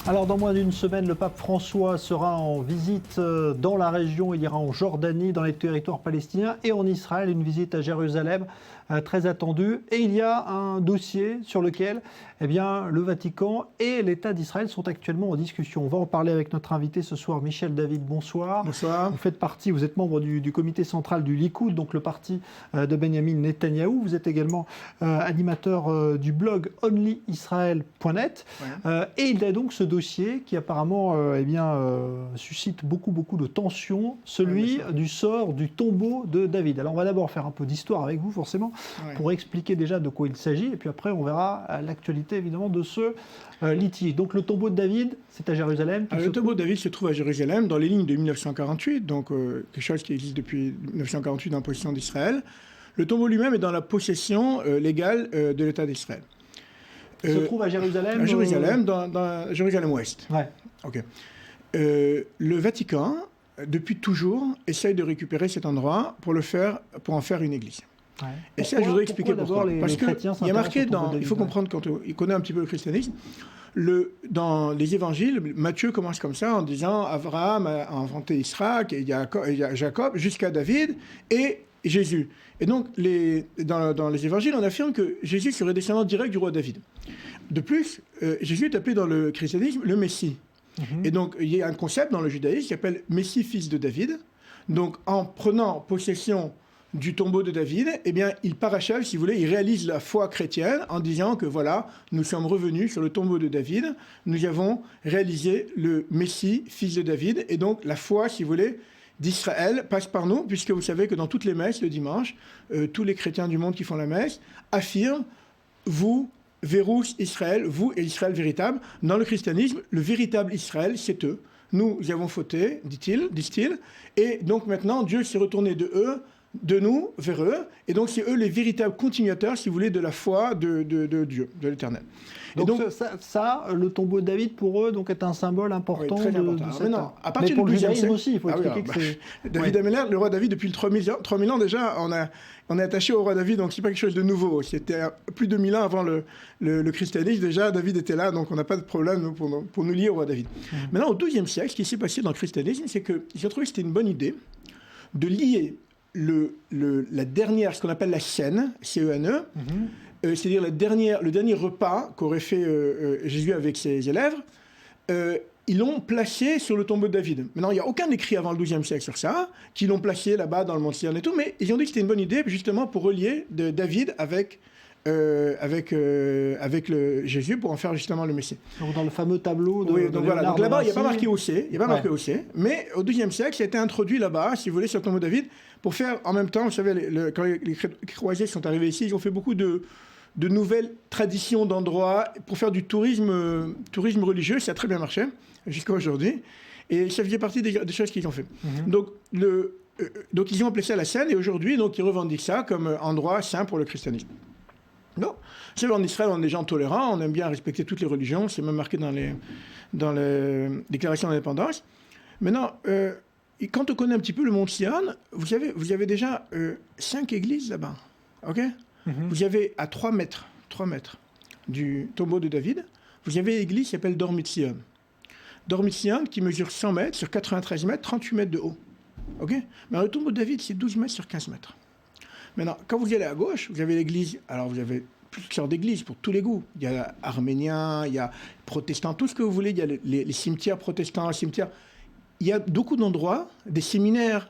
Alors, dans moins d'une semaine, le pape François sera en visite dans la région. Il ira en Jordanie, dans les territoires palestiniens et en Israël. Une visite à Jérusalem très attendue. Et il y a un dossier sur lequel le Vatican et l'État d'Israël sont actuellement en discussion. On va en parler avec notre invité ce soir, Michel David. Bonsoir. Bonsoir. Vous êtes membre du comité central du Likoud, donc le parti de Benjamin Netanyahou. Vous êtes également animateur du blog onlyisrael.net. Ouais. Et il y a donc ce dossier qui apparemment suscite beaucoup de tensions, celui du sort du tombeau de David. Alors on va d'abord faire un peu d'histoire avec vous forcément, pour expliquer déjà de quoi il s'agit, et puis après on verra l'actualité évidemment de ce litige. Donc le tombeau de David, c'est à Jérusalem. Le tombeau de David se trouve à Jérusalem dans les lignes de 1948, donc quelque chose qui existe depuis 1948 dans la possession d'Israël. Le tombeau lui-même est dans la possession légale de l'État d'Israël. Il se trouve à Jérusalem. À Jérusalem, dans Jérusalem-Ouest. Ouais. Ok. Le Vatican, depuis toujours, essaye de récupérer cet endroit pour en faire une église. Ouais. Et ça, je voudrais expliquer pourquoi. Parce qu'il y a marqué il faut comprendre, quand on connaît un petit peu le christianisme, dans les évangiles, Matthieu commence comme ça en disant Abraham a inventé Isaac, et Jacob, jusqu'à David et Jésus. Et donc, dans les évangiles, on affirme que Jésus serait descendant direct du roi David. De plus, Jésus est appelé dans le christianisme le Messie. Et donc, il y a un concept dans le judaïsme qui s'appelle Messie, fils de David. Donc, en prenant possession du tombeau de David, il parachève, si vous voulez, il réalise la foi chrétienne en disant que voilà, nous sommes revenus sur le tombeau de David, nous avons réalisé le Messie, fils de David, et donc la foi, si vous voulez, d'Israël passe par nous, puisque vous savez que dans toutes les messes le dimanche, tous les chrétiens du monde qui font la messe affirment « vous, Vérous Israël, vous et Israël véritable ». Dans le christianisme, le véritable Israël, c'est eux. Nous avons fauté, disent-ils, et donc maintenant Dieu s'est retourné de nous vers eux, et donc c'est eux les véritables continuateurs, si vous voulez, de la foi de Dieu, de l'Éternel. Donc le tombeau de David pour eux donc est un symbole important. Oui, très important. À partir mais pour du le judaïsme siècle, aussi, il faut expliquer que c'est... David Améler, le roi David, depuis 3000 ans déjà, on est attaché au roi David, donc c'est pas quelque chose de nouveau. C'était plus de 1000 ans avant le christianisme, déjà David était là, donc on n'a pas de problème pour nous lier au roi David. Maintenant, au XIIe siècle, ce qui s'est passé dans le christianisme, c'est qu'ils ont trouvé que c'était une bonne idée de lier la dernière, ce qu'on appelle la scène, C-E-N-E, c'est-à-dire le dernier repas qu'aurait fait Jésus avec ses élèves, ils l'ont placé sur le tombeau de David. Maintenant, il n'y a aucun écrit avant le XIIe siècle sur ça, qui l'ont placé là-bas dans le mont Sion et tout, mais ils ont dit que c'était une bonne idée, justement, pour relier David avec Jésus pour en faire justement le Messie. Donc dans le fameux tableau de oui, donc voilà. Donc là-bas, il n'y a pas marqué OC, mais au XIIe siècle, ça a été introduit là-bas, si vous voulez, sur le tombeau de David, pour faire en même temps, vous savez, quand les croisés sont arrivés ici, ils ont fait beaucoup de nouvelles traditions d'endroits pour faire du tourisme religieux. Ça a très bien marché jusqu'à aujourd'hui, et ça faisait partie des choses qu'ils ont fait. Donc ils ont appelé ça la scène, et aujourd'hui, donc ils revendiquent ça comme endroit saint pour le christianisme. Non, c'est en Israël, on est des gens tolérants, on aime bien respecter toutes les religions, c'est même marqué dans les déclarations d'indépendance. Maintenant, quand on connaît un petit peu le mont Sion, vous avez déjà 5 églises là-bas, ok ? Vous avez à 3 mètres du tombeau de David, vous avez l'église qui s'appelle Dor Mitzion. Dor Mitzion qui mesure 100 mètres sur 93 mètres, 38 mètres de haut, ok ? Mais le tombeau de David, c'est 12 mètres sur 15 mètres. Maintenant, quand vous allez à gauche, vous avez l'église. Alors, vous avez toutes sortes d'églises pour tous les goûts. Il y a arméniens, il y a protestants, tout ce que vous voulez. Il y a les cimetières protestants, les cimetières. Il y a beaucoup d'endroits, des séminaires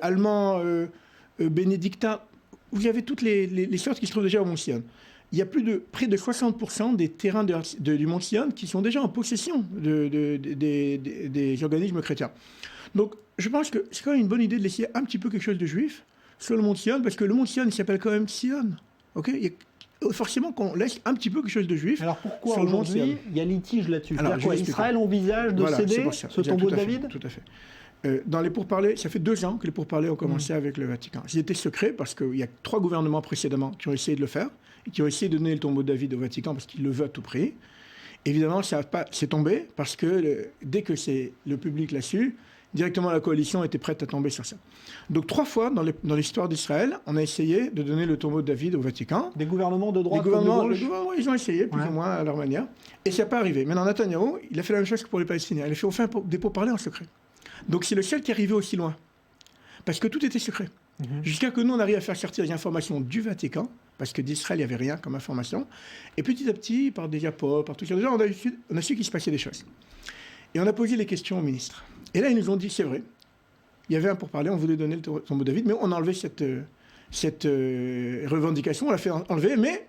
allemands, bénédictins. Vous avez toutes les sortes qui se trouvent déjà au Mont Sion. Il y a près de 60% des terrains du Mont Sion qui sont déjà en possession des organismes chrétiens. Donc, je pense que c'est quand même une bonne idée de laisser un petit peu quelque chose de juif sur le mont Sion, parce que le mont Sion, il s'appelle quand même Sion. Ok, forcément qu'on laisse un petit peu quelque chose de juif. Alors pourquoi aujourd'hui il y a litige là-dessus? Israël envisage de céder ce tombeau de David? Tout à fait. Dans les pourparlers, ça fait 2 ans que les pourparlers ont commencé avec le Vatican. Ils étaient secrets parce qu'il y a 3 gouvernements précédemment qui ont essayé de le faire et qui ont essayé de donner le tombeau de David au Vatican parce qu'ils le veulent à tout prix. Évidemment, c'est tombé parce que dès que le public l'a su, directement la coalition était prête à tomber sur ça. Donc 3 fois dans l'histoire d'Israël, on a essayé de donner le tombeau de David au Vatican. Des gouvernements de droite, des gouvernements, comme de gauche. les gouvernements, ils ont essayé, plus ou moins à leur manière. Et ça n'est pas arrivé. Maintenant, Netanyahou, il a fait la même chose que pour les Palestiniens. Il a fait enfin des pourparlers en secret. Donc c'est le seul qui est arrivé aussi loin. Parce que tout était secret. Jusqu'à que nous, on arrive à faire sortir les informations du Vatican, parce que d'Israël, il n'y avait rien comme information. Et petit à petit, par des diapos, par tout ça, déjà, on a su qu'il se passait des choses. Et on a posé les questions au ministre. Et là, ils nous ont dit, c'est vrai, il y avait un pourparler, on voulait donner le tombeau de David, mais on a enlevé cette revendication, on l'a fait enlever, mais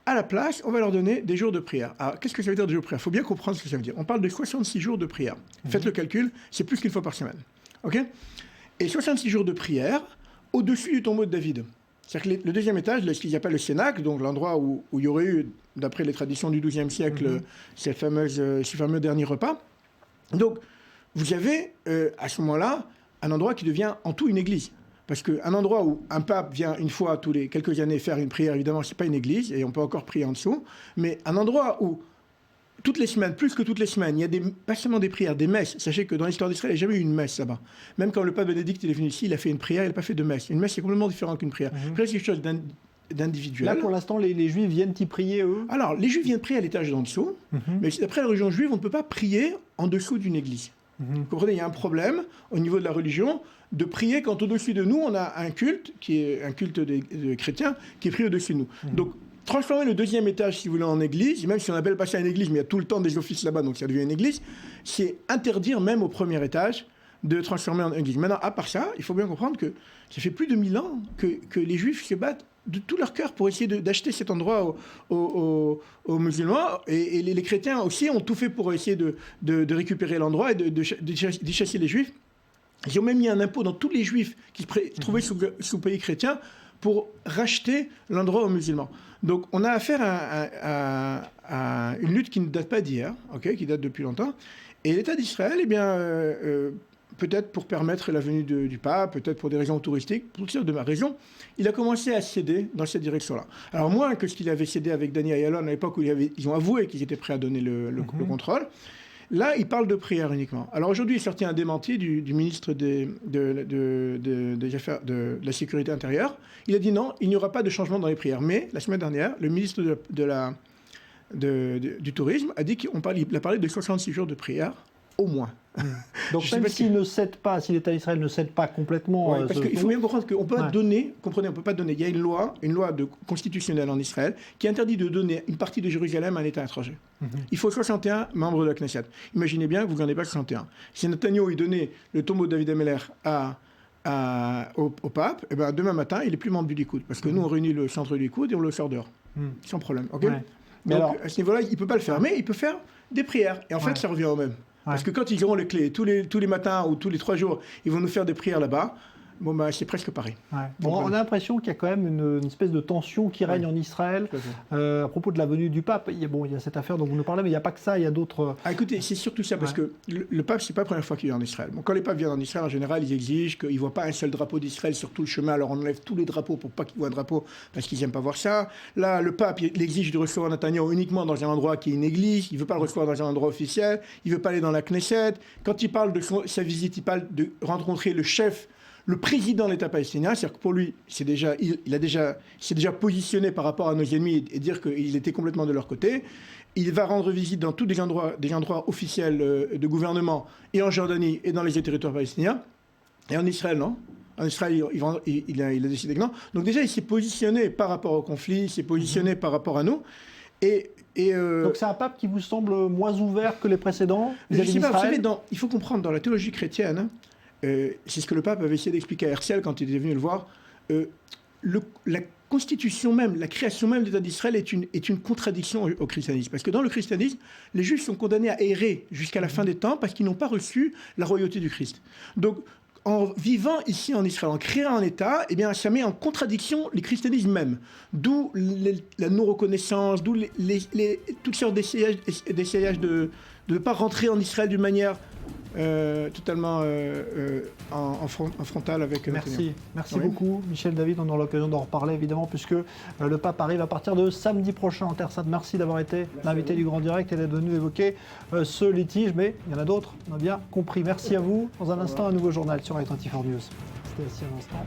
à la place, on va leur donner des jours de prière. Alors, qu'est-ce que ça veut dire des jours de prière ? Il faut bien comprendre ce que ça veut dire. On parle de 66 jours de prière. Faites le calcul, c'est plus qu'une fois par semaine. OK ? Et 66 jours de prière au-dessus du tombeau de David. C'est-à-dire que le deuxième étage, ce qu'ils appellent le Cénacle, donc l'endroit où il y aurait eu, d'après les traditions du XIIe siècle, ce fameux dernier repas. Donc, vous avez, à ce moment-là, un endroit qui devient en tout une église. Parce qu'un endroit où un pape vient une fois tous les quelques années faire une prière, évidemment, ce n'est pas une église, et on peut encore prier en dessous, mais un endroit où, toutes les semaines, plus que toutes les semaines, il y a pas seulement des prières, des messes. Sachez que dans l'histoire d'Israël, il n'y a jamais eu une messe là-bas. Même quand le pape Bénédicte est venu ici, il a fait une prière, il n'a pas fait de messe. Une messe, c'est complètement différent qu'une prière. Une prière, c'est quelque chose d'individuel. Là, pour l'instant, les Juifs viennent y prier, eux ? Alors, les Juifs viennent prier à l'étage d'en dessous, mais d'après la religion juive, on ne peut pas prier en dessous d'une église. Vous comprenez, il y a un problème au niveau de la religion de prier quand au-dessus de nous, on a un culte, qui est un culte de chrétiens, qui est prié au-dessus de nous. Donc, transformer le deuxième étage, si vous voulez, en église, même si on appelle pas ça une église, mais il y a tout le temps des offices là-bas, donc ça devient une église, c'est interdire même au premier étage de transformer en église. Maintenant, à part ça, il faut bien comprendre que ça fait plus de 1000 ans que les Juifs se battent de tout leur cœur pour essayer d'acheter cet endroit aux musulmans. Et les chrétiens aussi ont tout fait pour essayer de récupérer l'endroit et de chasser les Juifs. Ils ont même mis un impôt dans tous les Juifs qui se trouvaient sous pays chrétien pour racheter l'endroit aux musulmans. Donc on a affaire à une lutte qui ne date pas d'hier, qui date depuis longtemps. Et l'État d'Israël, eh bien, peut-être pour permettre la venue du pape, peut-être pour des raisons touristiques, pour toutes sortes de raisons, il a commencé à céder dans cette direction-là. Alors moins que ce qu'il avait cédé avec Danny Ayalon à l'époque où ils ont avoué qu'ils étaient prêts à donner le contrôle. Là, il parle de prière uniquement. Alors aujourd'hui, il est sorti un démenti du ministre de la Sécurité intérieure. Il a dit non, il n'y aura pas de changement dans les prières. Mais la semaine dernière, le ministre du Tourisme a dit qu'il a parlé de 66 jours de prière, au moins. Donc même s'il ne cède pas, si l'État d'Israël ne cède pas complètement... parce qu'il faut bien comprendre qu'on peut pas donner, comprenez, on peut pas donner. Il y a une loi constitutionnelle en Israël qui interdit de donner une partie de Jérusalem à un État étranger. Il faut 61 membres de la Knesset. Imaginez bien que vous n'en avez pas 61. Si Netanyahou il donnait le tombeau de David Ameller au pape, et ben demain matin, il n'est plus membre du Likoud. Parce que nous, on réunit le centre du Likoud et on le sort dehors. Sans problème. Okay. Mais donc, alors, à ce niveau-là, il ne peut pas le faire. Mais il peut faire des prières. Et en fait, ça revient au même. Parce que quand ils auront les clés, tous les matins ou tous les 3 jours, ils vont nous faire des prières là-bas. Bon, bah, c'est presque pareil. Bon, on a l'impression qu'il y a quand même une espèce de tension qui règne en Israël à propos de la venue du pape. Il y a cette affaire dont vous nous parlez, mais il n'y a pas que ça, il y a d'autres... écoutez, c'est surtout ça, parce que le pape, ce n'est pas la première fois qu'il vient en Israël. Bon, quand les papes viennent en Israël, en général, ils exigent qu'ils ne voient pas un seul drapeau d'Israël sur tout le chemin, alors on enlève tous les drapeaux pour pas qu'ils voient un drapeau, parce qu'ils n'aiment pas voir ça. Là, le pape, il exige de recevoir Netanyahou uniquement dans un endroit qui est une église, il ne veut pas le recevoir dans un endroit officiel, il ne veut pas aller dans la Knesset. Quand il parle de sa visite, il parle de rencontrer le président de l'État palestinien, c'est-à-dire que pour lui, il s'est déjà positionné par rapport à nos ennemis et dire qu'il était complètement de leur côté. Il va rendre visite dans tous des endroits officiels de gouvernement, et en Jordanie, et dans les territoires palestiniens. Et en Israël, non. En Israël, il a décidé que non. Donc déjà, il s'est positionné par rapport au conflit, il s'est positionné par rapport à nous. Donc c'est un pape qui vous semble moins ouvert que les précédents vis-à-vis d'Israël ? Vous savez, il faut comprendre, dans la théologie chrétienne, c'est ce que le pape avait essayé d'expliquer à Herzl quand il était venu le voir. La constitution même, la création même de l'État d'Israël est une contradiction au christianisme. Parce que dans le christianisme, les Juifs sont condamnés à errer jusqu'à la fin des temps parce qu'ils n'ont pas reçu la royauté du Christ. Donc, en vivant ici en Israël, en créant un État, eh bien, ça met en contradiction le christianisme même. D'où la non-reconnaissance, d'où toutes sortes d'essayages de ne pas rentrer en Israël d'une manière totalement en frontal avec Netanyahu. Merci beaucoup Michel David, on aura l'occasion d'en reparler évidemment puisque le pape arrive à partir de samedi prochain en Terre Sainte. Merci d'avoir été l'invité du Grand Direct et d'être venu évoquer ce litige, mais il y en a d'autres, on a bien compris. Merci à vous. Dans un instant, un nouveau journal sur Attentif4 News. C'était ici un instant.